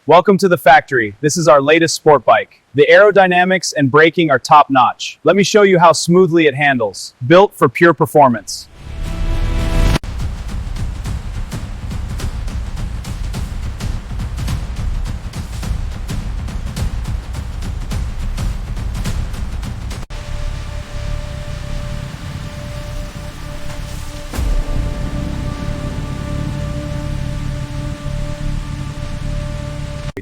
Welcome to the factory. This is our latest sport bike. The aerodynamics and braking are top-notch. Let me show you how smoothly it handles. Built for pure performance.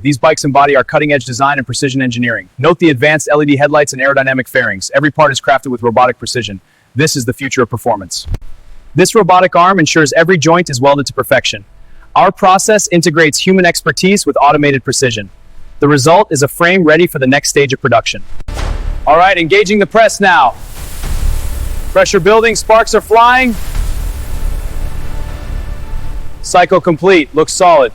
These bikes embody our cutting-edge design and precision engineering. Note the advanced LED headlights and aerodynamic fairings. Every part is crafted with robotic precision. This is the future of performance. This robotic arm ensures every joint is welded to perfection. Our process integrates human expertise with automated precision. The result is a frame ready for the next stage of production. All right, engaging the press now. Pressure building, sparks are flying. Cycle complete, looks solid.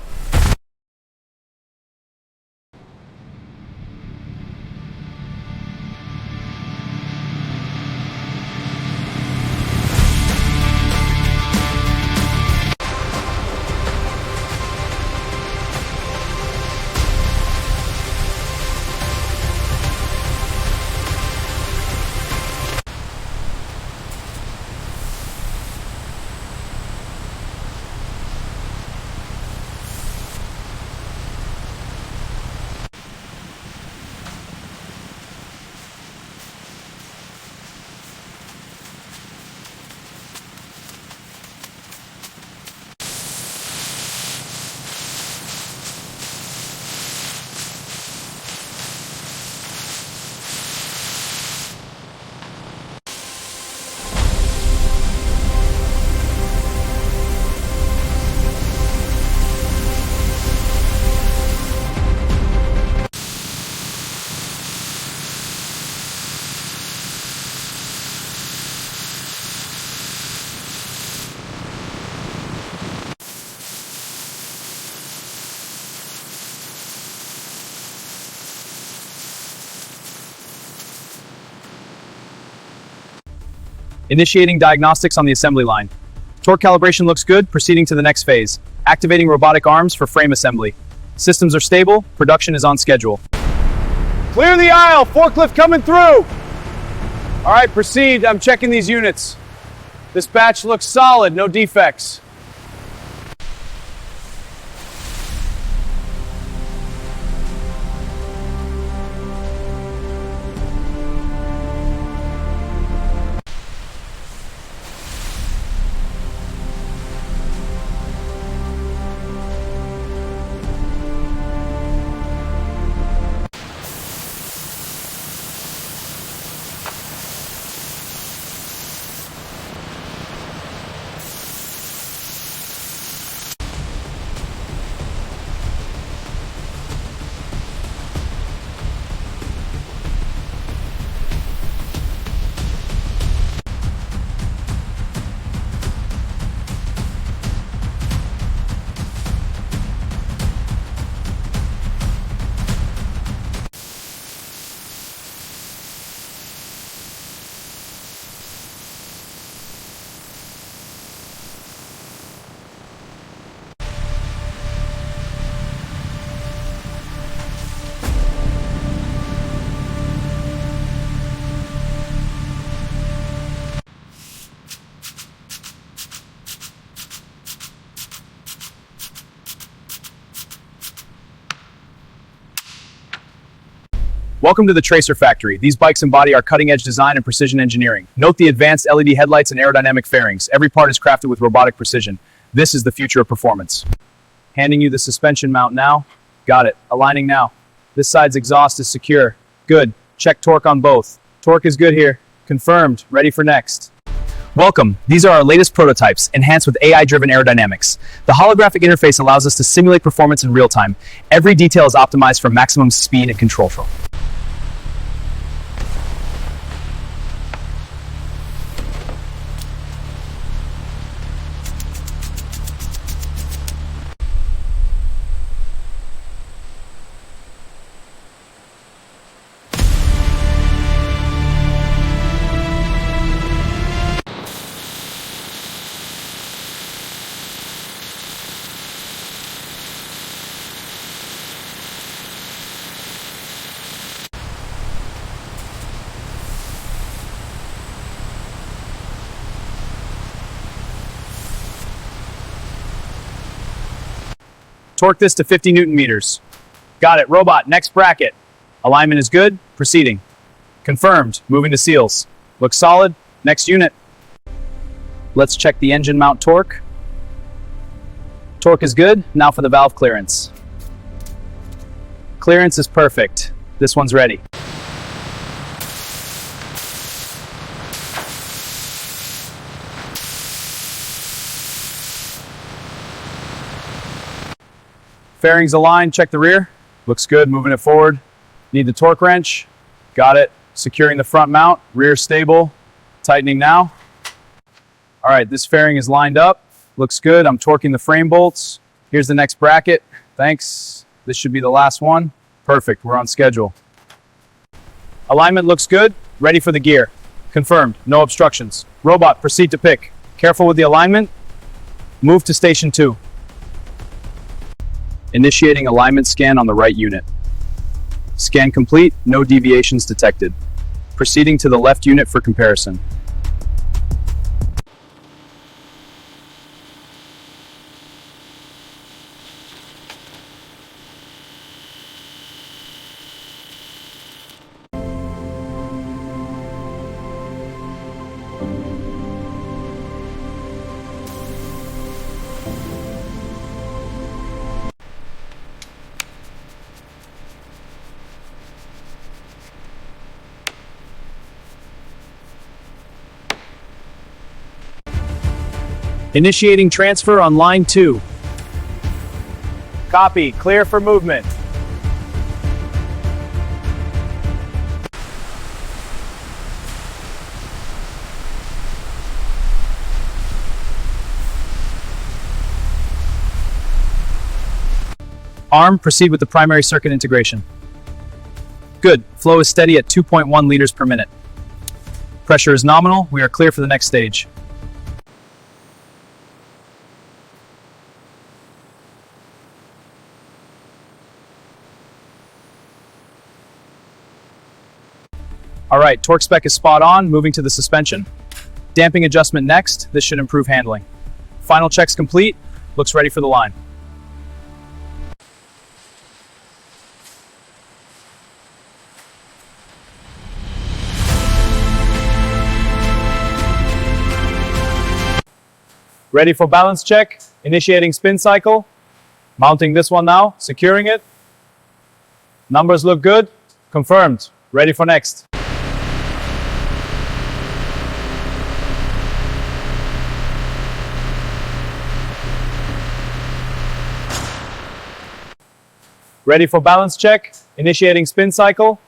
Initiating diagnostics on the assembly line. Torque calibration looks good, proceeding to the next phase. Activating robotic arms for frame assembly. Systems are stable, production is on schedule. Clear the aisle, forklift coming through! All right, proceed, I'm checking these units. This batch looks solid, no defects. Welcome to the Tracer Factory. These bikes embody our cutting-edge design and precision engineering. Note the advanced LED headlights and aerodynamic fairings. Every part is crafted with robotic precision. This is the future of performance. Handing you the suspension mount now. Got it. Aligning now. This side's exhaust is secure. Good. Check torque on both. Torque is good here. Confirmed. Ready for next. Welcome. These are our latest prototypes, enhanced with AI-driven aerodynamics. The holographic interface allows us to simulate performance in real time. Every detail is optimized for maximum speed and control flow. Torque this to 50 Newton meters. Got it. Robot, next bracket. Alignment is good. Proceeding. Confirmed. Moving to seals. Looks solid. Next unit. Let's check the engine mount torque. Torque is good. Now for the valve clearance. Clearance is perfect. This one's ready. Fairings aligned. Check the rear. Looks good. Moving it forward. Need the torque wrench. Got it. Securing the front mount. Rear stable. Tightening now. All right, this fairing is lined up. Looks good. I'm torquing the frame bolts. Here's the next bracket. Thanks. This should be the last one. Perfect. We're on schedule. Alignment looks good. Ready for the gear. Confirmed. No obstructions. Robot, proceed to pick. Careful with the alignment. Move to station 2. Initiating alignment scan on the right unit. Scan complete. No deviations detected. Proceeding to the left unit for comparison. Initiating transfer on line 2. Copy. Clear for movement. Arm, proceed with the primary circuit integration. Good. Flow is steady at 2.1 liters per minute. Pressure is nominal. We are clear for the next stage. All right, torque spec is spot on. Moving to the suspension. Damping adjustment next. This should improve handling. Final checks complete. Looks ready for the line. Ready for balance check. Initiating spin cycle. Mounting this one now. Securing it. Numbers look good. Confirmed. Ready for next. Ready for balance check. Initiating spin cycle.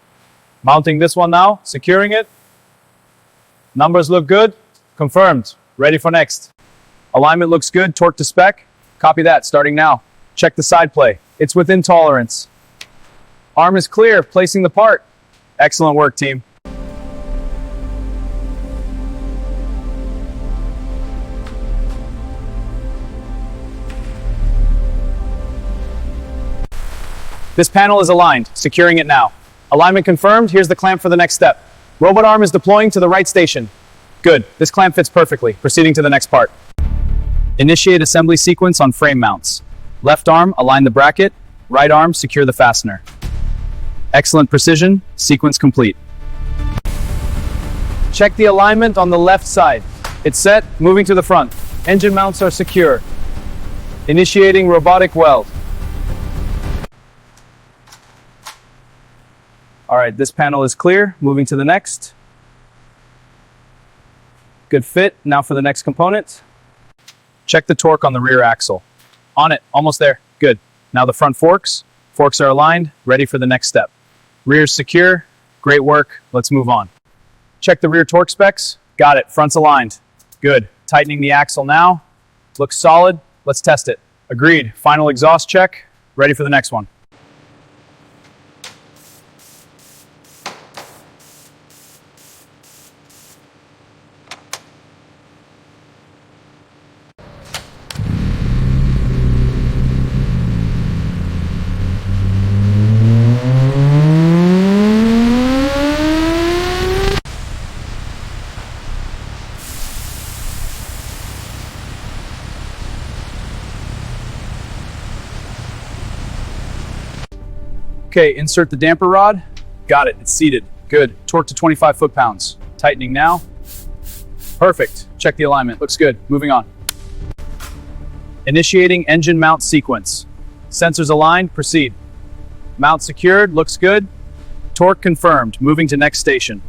Mounting this one now. Securing it. Numbers look good. Confirmed. Ready for next. Alignment looks good. Torque to spec. Copy that. Starting now. Check the side play. It's within tolerance. Arm is clear. Placing the part. Excellent work, team. This panel is aligned. Securing it now. Alignment confirmed. Here's the clamp for the next step. Robot arm is deploying to the right station. Good. This clamp fits perfectly. Proceeding to the next part. Initiate assembly sequence on frame mounts. Left arm, align the bracket. Right arm, secure the fastener. Excellent precision. Sequence complete. Check the alignment on the left side. It's set. Moving to the front. Engine mounts are secure. Initiating robotic weld. All right, this panel is clear. Moving to the next. Good fit. Now for the next component. Check the torque on the rear axle. On it. Almost there. Good. Now the front forks. Forks are aligned. Ready for the next step. Rear's secure. Great work. Let's move on. Check the rear torque specs. Got it. Front's aligned. Good. Tightening the axle now. Looks solid. Let's test it. Agreed. Final exhaust check. Ready for the next one. Okay, insert the damper rod. Got it, it's seated. Good. Torque to 25 foot-pounds. Tightening now. Perfect. Check the alignment. Looks good. Moving on. Initiating engine mount sequence. Sensors aligned. Proceed. Mount secured. Looks good. Torque confirmed. Moving to next station.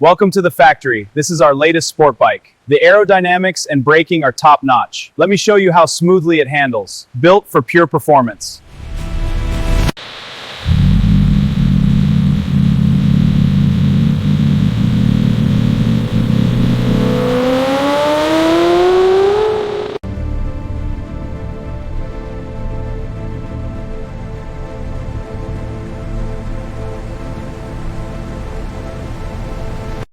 Welcome to the factory. This is our latest sport bike. The aerodynamics and braking are top-notch. Let me show you how smoothly it handles. Built for pure performance.